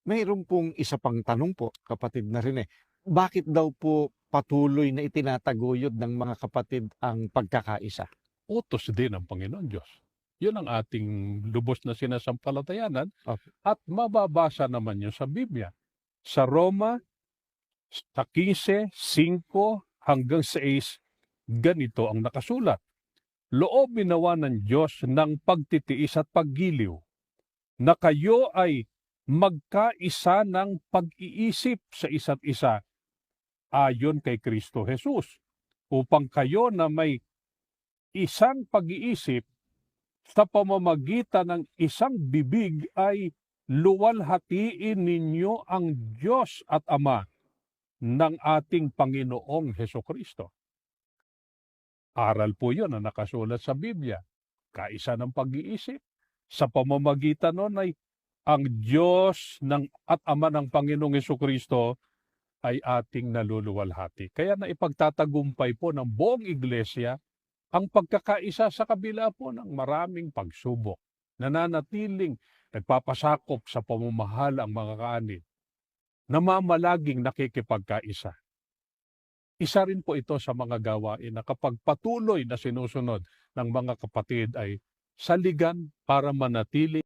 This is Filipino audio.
Mayroon pong isa pang tanong po, kapatid na Rene. Bakit daw po patuloy na itinataguyod ng mga kapatid ang pagkakaisa? Utos din ng Panginoon Diyos. Yun ang ating lubos na sinasampalatayanan Opo. at mababasa naman yun sa Biblia. Sa Roma, sa 15:5 hanggang 6, ganito ang nakasulat. Loob binawa ng Diyos ng pagtitiis at paggiliw na kayo ay magkaisa ng pag-iisip sa isa't isa ayon kay Kristo Jesus, upang kayo na may isang pag-iisip sa pamamagitan ng isang bibig ay luwalhatiin ninyo ang Diyos at Ama ng ating Panginoong Hesukristo. Aral po yun na nakasulat sa Biblia. Kaisa ng pag-iisip. Sa pamamagitan nun ay ang Diyos at Ama ng Panginoong Hesukristo ay ating naluluwalhati. Kaya na ipagtatagumpay po ng buong iglesia ang pagkakaisa sa kabila po ng maraming pagsubok. Nananatiling nagpapasakop sa pamamahal ang mga kaanib. Namamalaging nakikipagkaisa. Isa rin po ito sa mga gawain na kapag patuloy na sinusunod ng mga kapatid ay saligan para manatili